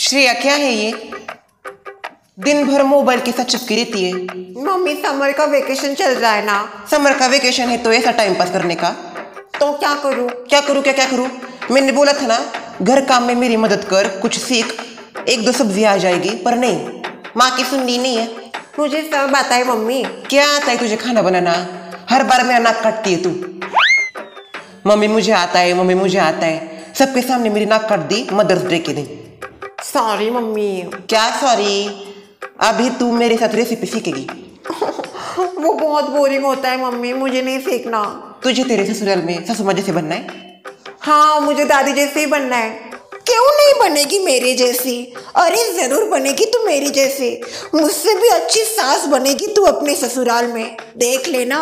श्रेया क्या है ये? दिन भर मोबाइल के साथ चिपकी रहती है। मम्मी समर का वेकेशन चल रहा है ना। समर का वेकेशन है तो ऐसा टाइम पास करने का? तो क्या करूं? क्या करूं क्या करूं? मैंने बोला था ना घर काम में मेरी मदद कर, कुछ सीख, एक दो सब्जी आ जाएगी। पर नहीं, माँ की सुननी नहीं है। मुझे सब आता है मम्मी। क्या आता है तुझे खाना बनाना? हर बार मेरा नाक काटती है तू। मम्मी मुझे आता है, मम्मी मुझे आता है, सबके सामने मेरी नाक काट दी मदर्स डे के दिन। Sorry mummy. क्या सॉरी? अभी तू मेरे साथ रेसिपी सीखेगी। वो बहुत बोरिंग होता है मम्मी, मुझे नहीं सीखना। तुझे तेरे ससुराल में सासू माँ जैसे बनना है? हाँ, मुझे दादी जैसे ही बनना है। क्यों नहीं बनेगी मेरे जैसी? अरे जरूर बनेगी तू मेरी जैसी। मुझसे भी अच्छी सास बनेगी तू अपने ससुराल में, देख लेना।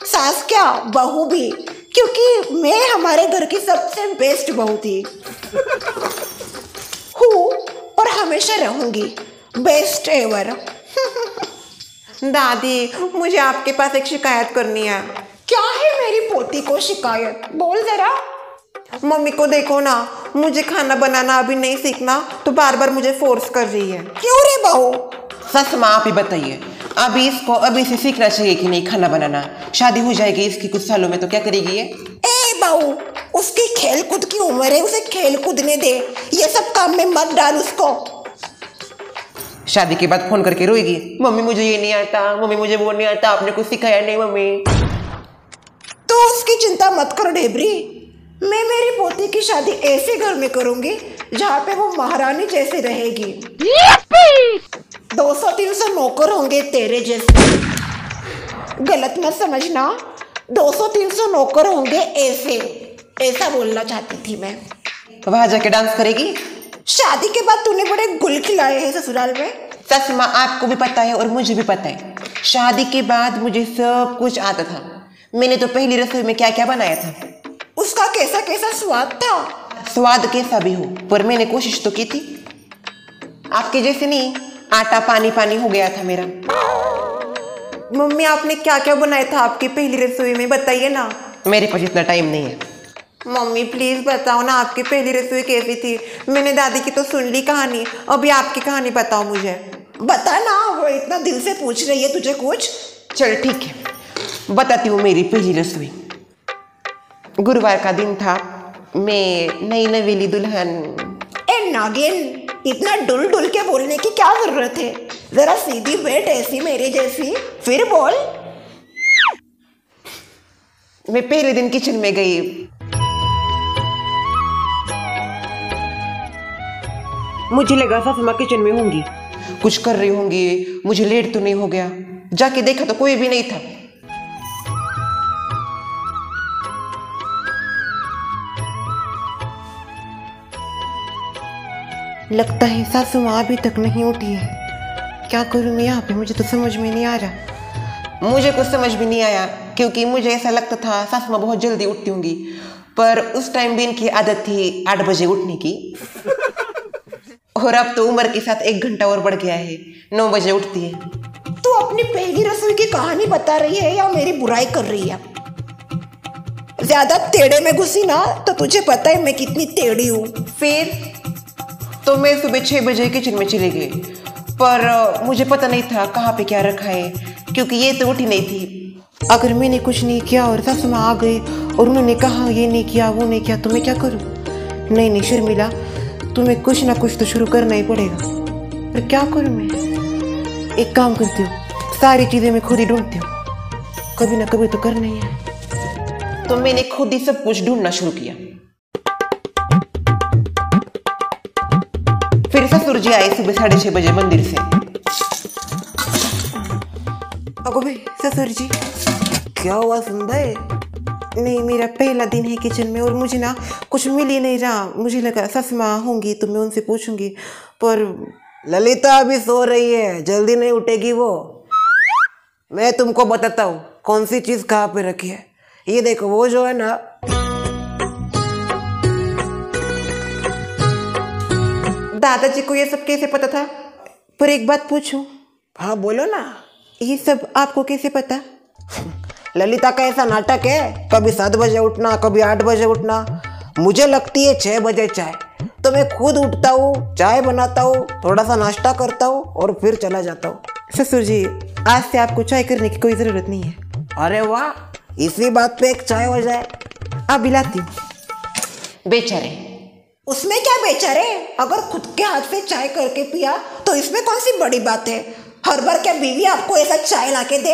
सास क्या, बहू भी, क्योंकि मैं हमारे घर की सबसे बेस्ट बहू थी। हूँ और हमेशा रहूंगी बेस्ट एवर। दादी, मुझे आपके पास एक शिकायत करनी है। क्या है मेरी पोती को शिकायत? बोल जरा। मम्मी को देखो ना, मुझे खाना बनाना अभी नहीं सीखना तो बार बार मुझे फोर्स कर रही है। क्यों रे बहू? सच माँ आप ही बताइए, अभी इसको अभी से सीखना चाहिए कि नहीं खाना बनाना? शादी हो जाएगी इसकी कुछ सालों में तो क्या करेगी ये? ए बहू, उसकी खेल कूद की उम्र है, उसे खेल कूदने दे। ये सब काम में मत डाल उसको। शादी के बाद फोन करके रोएगी, मम्मी मुझे ये नहीं आता, मम्मी मुझे वो नहीं आता, आपने कुछ सिखाया नहीं मम्मी। तो उसकी चिंता मत करो ढेबरी। मैं मेरी पोती की शादी ऐसे घर में करूंगी जहाँ पे वो महारानी जैसे रहेगी। 200-300 नौकर होंगे तेरे जैसे। गलत मत समझना, 200-300 नौकर होंगे ऐसे, ऐसा बोलना चाहती थी मैं। वहां जाके डांस करेगी? शादी के बाद तूने बड़े गुल खिलाए हैं ससुराल में। सच माँ आपको भी पता है और मुझे भी पता है, शादी के बाद मुझे सब कुछ आता था। मैंने तो पहली रसोई में क्या क्या बनाया था। उसका कैसा कैसा स्वाद था? स्वाद कैसा भी हो, पर मैंने कोशिश तो की थी। आपके जैसे नहीं, आटा पानी पानी हो गया था मेरा। मम्मी आपने क्या क्या बनाया था आपकी पहली रसोई में, बताइए ना। मेरे पास इतना टाइम नहीं है। मम्मी प्लीज बताओ ना, आपकी पहली रसोई कैसी थी? मैंने दादी की तो सुन ली कहानी, अभी आपकी कहानी बताओ मुझे। बता ना, वो इतना दिल से पूछ रही है तुझे कुछ। चल ठीक है, बताती हूँ मेरी पहली रसोई। गुरुवार का दिन था, मैं नई नवेली दुल्हन। ए नागिन, इतना डुल डुल के बोलने की क्या जरूरत है? जरा सीधी बैठ ऐसी मेरी जैसी, फिर बोल। मैं पहले दिन किचन में गई। मुझे लगा सासू माँ किचन में होंगी, कुछ कर रही होंगी, मुझे लेट तो नहीं हो गया। जाके देखा तो कोई भी नहीं था। लगता है सासू माँ अभी तक नहीं उठी है। क्या करूँ मैं यहाँ पे, मुझे तो समझ में नहीं आ रहा। मुझे कुछ समझ भी नहीं आया, क्योंकि मुझे ऐसा लगता था सासू माँ बहुत जल्दी उठती होंगी, पर उस टाइम भी इनकी आदत थी 8 बजे उठने की। और अब तो उम्र के साथ 1 घंटा और बढ़ गया है, 9 बजे उठती है। तू अपनी पहली रसोई की कहानी बता रही है या मेरी बुराई कर रही है? ज्यादा टेढ़े में घुसी ना तो तुझे पता है मैं कितनी टेढ़ी हूँ। फिर तो मैं सुबह 6 बजे किचन में चली गई, पर मुझे पता नहीं था कहाँ पे क्या रखा है, क्योंकि ये तो उठी नहीं थी। अगर मैंने कुछ नहीं किया और सासू माँ आ गई और उन्होंने कहा ये नहीं किया वो नहीं किया, तो मैं क्या करूँ? नहीं नहीं शर्मिला, तुम्हें कुछ ना कुछ तो शुरू करना ही पड़ेगा। पर क्या करूँ मैं? एक काम करती हूँ, सारी चीजें मैं खुद ही ढूंढती हूँ, कभी ना कभी तो करना ही है। तो मैंने खुद ही सब कुछ ढूंढना शुरू किया। फिर ससुर जी आए सुबह 6:30 बजे मंदिर से। अगो भाई ससुर जी, क्या हुआ सुंदर? नहीं, मेरा पहला दिन है किचन में और मुझे ना कुछ मिल ही नहीं रहा। मुझे लगा सासू माँ होंगी तो मैं उनसे पूछूंगी, पर ललिता अभी सो रही है, जल्दी नहीं उठेगी वो। मैं तुमको बताता हूँ कौन सी चीज कहाँ पे रखी है। ये देखो, वो जो है ना, दादाजी को ये सब कैसे पता था? पर एक बात पूछूं? हाँ बोलो ना। ये सब आपको कैसे पता? ललिता का ऐसा नाटक है, कभी 7 बजे उठना, कभी 8 बजे उठना। मुझे लगती है 6 बजे चाय, तो मैं खुद उठता हूँ, चाय बनाता हूँ, थोड़ा सा नाश्ता करता हूँ और फिर चला जाता हूँ। ससुर जी, आज से आपको चाय करने की कोई जरूरत नहीं है। अरे वाह, इसी बात पे एक चाय हो जाए। अब बिलाती हूँ। बेचारे, उसमें क्या बेचारे, अगर खुद के हाथ से चाय करके पिया तो इसमें कौन सी बड़ी बात है। हर बार क्या बीवी आपको ऐसा चाय लाके दे?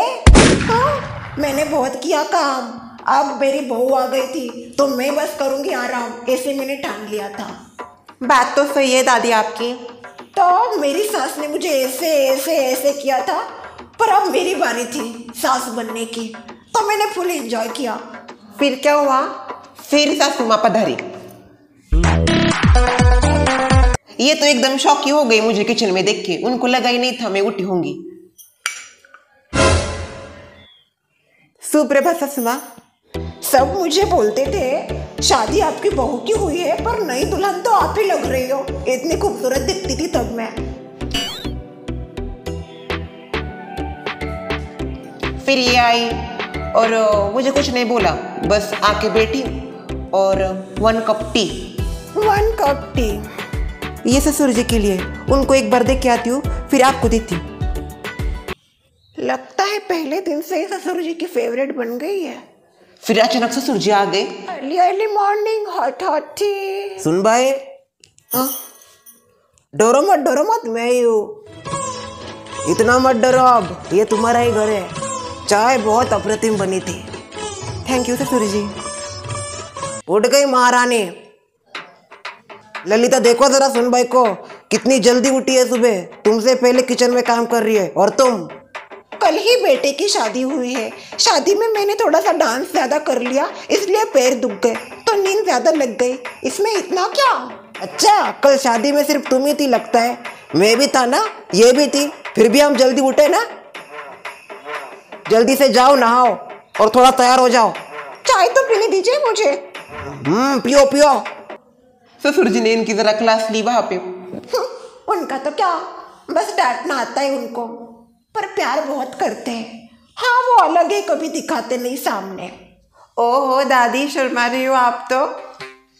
हाँ, मैंने बहुत किया काम। अब मेरी बहू आ गई थी तो मैं बस करूंगी आराम, ऐसे मैंने ठान लिया था। बात तो सही है दादी आपकी। तो मेरी सास ने मुझे ऐसे ऐसे ऐसे किया था, पर अब मेरी बारी थी सास बनने की, तो मैंने फुल एंजॉय किया। फिर क्या हुआ? फिर सासू माँ पधारी। ये तो एकदम शौकी हो गई मुझे किचन में देख के। उनको लगा ही नहीं था मैं उठी होंगी। सुप्रभात सासू माँ। सब मुझे बोलते थे शादी आपकी बहू की हुई है, पर नई दुल्हन तो आप ही लग रही हो। इतनी खूबसूरत दिखती थी तब मैं। फिर ये आई और मुझे कुछ नहीं बोला, बस आके बैठी और 1 कप टी। 1 cup T? ये ससुर जी के लिए, उनको एक बार देख के आती हूँ फिर आपको देती हूँ। लगता है पहले दिन से ससुर जी की फेवरेट बन गई है। फिर अचानक ससुर जी आ गए। Early early morning, hot hot tea. सुन भाई, डरो मत, मैं ही हूँ। इतना मत डरो, अब ये तुम्हारा ही घर है। चाय बहुत अप्रतिम बनी थी। थैंक यू ससुर जी। उठ गई महारानी। ललिता देखो जरा सुन भाई को, कितनी जल्दी उठी है सुबह, तुमसे पहले किचन में काम कर रही है। और तुम? कल ही बेटे की शादी हुई है। शादी में मैंने थोड़ा सा डांस ज्यादा कर लिया, इसलिए पैर दुख गए तो नींद ज्यादा लग गई। इसमें इतना क्या? अच्छा, कल शादी में सिर्फ तुम ही थी लगता है। मैं भी था ना, ये भी थी, फिर भी हम जल्दी उठे ना। जल्दी से जाओ, नहाओ और थोड़ा तैयार हो जाओ। चाय तो पीने दीजिए मुझे। पियो पियो। ससुर जी ने इनकी जरा क्लास ली वहां पे। उनका तो क्या, बस डांटना आता है उनको, पर प्यार बहुत करते हैं। हाँ, वो अलग है, कभी दिखाते नहीं सामने। ओहो दादी, शर्मा रही हो आप तो।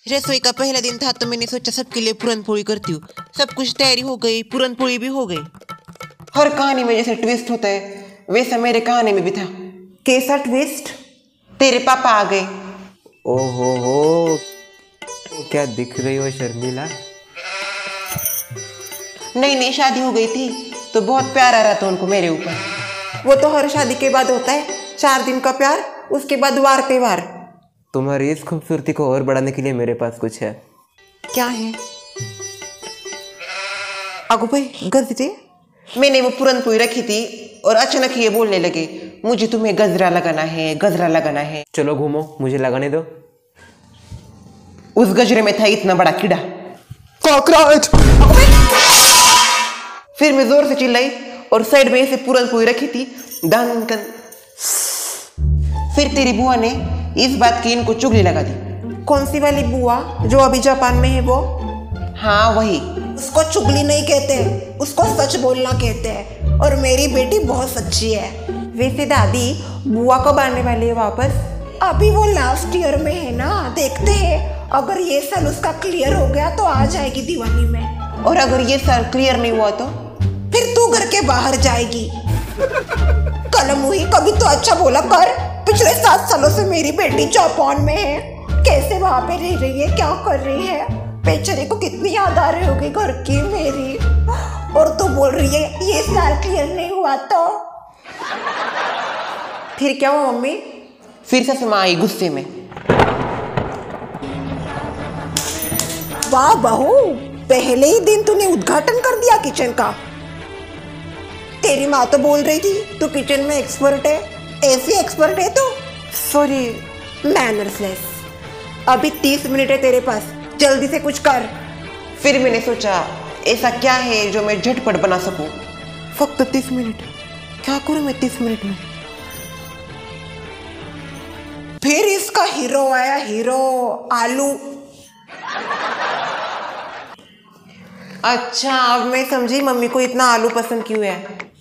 रसोई का पहला दिन था तो मैंने सोचा सबके लिए पूरन पोली करती हूँ। सब कुछ तैयारी हो गई, पूरन पोली भी हो गई। हर कहानी में जैसे ट्विस्ट होता है वैसा मेरे कहानी में भी था। कैसा ट्विस्ट? तेरे पापा आ गए। ओहो हो, क्या दिख रही हो शर्मिला। नई शादी हो गई थी तो बहुत प्यार आ रहा था उनको मेरे ऊपर। वो तो हर शादी के बाद होता है, 4 दिन का प्यार, उसके बाद वार पे वार। तुम्हारी इस खूबसूरती को और बढ़ाने के लिए मेरे पास कुछ है। क्या है? आगो भाई गजरे। मैंने वो पूरन पोई रखी थी और अचानक ये बोलने लगे, मुझे तुम्हें गजरा लगाना है, गजरा लगाना है। चलो घूमो, मुझे लगाने दो। उस गजरे में था इतना बड़ा कीड़ा, कॉकरोच। फिर मैं जोर से चिल्लाई और साइड में ऐसे पूरन पोई रखी थी, दंकन। फिर तेरी बुआ ने इस बात की इनको चुगली लगा दी। कौन सी वाली बुआ जो अभी जापान में है वो? हाँ वही। उसको चुगली नहीं कहते, उसको सच बोलना कहते हैं। और मेरी बेटी बहुत सच्ची है। वैसे दादी, बुआ कब आने वाली है वापस? अभी वो लास्ट ईयर में है ना, देखते हैं। अगर ये साल उसका क्लियर हो गया तो आ जाएगी दिवाली में। और अगर ये साल क्लियर नहीं हुआ तो फिर तू घर के बाहर जाएगी। कलम हुई, कभी तो अच्छा बोला कर। पिछले 7 सालों से मेरी बेटी जापान में है, कैसे वहां पे रह रही है, क्या कर रही है। बेचारे को कितनी याद आ रही होगी घर की मेरी। और तू बोल रही है ये साल क्लियर नहीं हुआ तो? फिर क्या हुआ मम्मी? फिर से समा आई गुस्से में। वाह बहू, पहले ही दिन तूने उद्घाटन कर दिया किचन का। तेरी माँ तो बोल रही थी तू किचन में एक्सपर्ट है। ऐसी एक्सपर्ट है तू? सॉरी। मैनर्सलेस। अभी 30 मिनट है तेरे पास, जल्दी से कुछ कर। फिर मैंने सोचा ऐसा क्या है जो मैं झटपट बना सकूं। फक्त 30 मिनट, क्या करूं मैं 30 मिनट में? फिर इसका हीरो आया, हीरो आलू। अच्छा, अब मैं समझी मम्मी को इतना आलू पसंद क्यों है।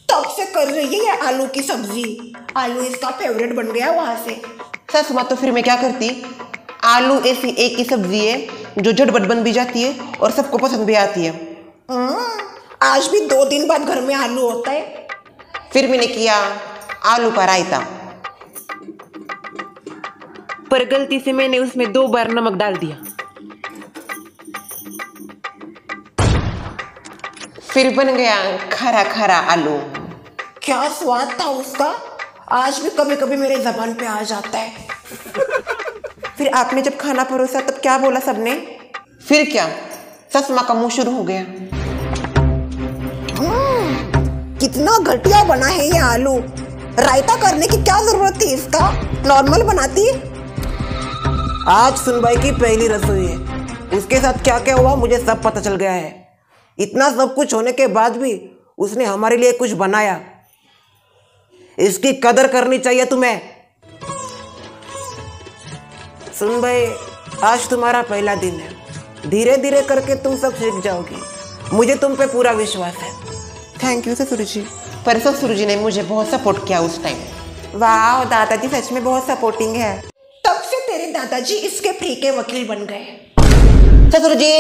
तब से कर रही है ये आलू की सब्जी। आलू इसका फेवरेट बन गया वहां से। सच बात तो फिर मैं क्या करती, आलू ऐसी एक ही सब्जी है जो झटपट बन भी जाती है और सबको पसंद भी आती है। आज भी 2 दिन बाद घर में आलू होता है। फिर मैंने किया आलू का रायता, पर गलती से मैंने उसमें 2 बार नमक डाल दिया। फिर बन गया खरा खरा आलू। क्या स्वाद था उसका, आज भी कभी कभी मेरे जबान पे आ जाता है। फिर आपने जब खाना परोसा तब क्या बोला सबने? फिर क्या, ससमा का मुंह शुरू हो गया। कितना घटिया बना है ये आलू, रायता करने की क्या जरूरत थी इसका, नॉर्मल बनाती। आज सुनबाई की पहली रसोई है, उसके साथ क्या क्या हुआ मुझे सब पता चल गया है। इतना सब कुछ होने के बाद भी उसने हमारे लिए कुछ बनाया, इसकी कदर करनी चाहिए तुम्हें। सुनबाई, आज तुम्हारा पहला दिन है, धीरे धीरे करके तुम सब सीख जाओगी, मुझे तुम पे पूरा विश्वास है। थैंक यू ससुर जी। पर ससुर जी ने मुझे बहुत सपोर्ट किया उस टाइम। वाह, दादाजी सच में बहुत सपोर्टिंग है। तब से तेरे दादाजी इसके फ्री के वकील बन गए। ससुर जी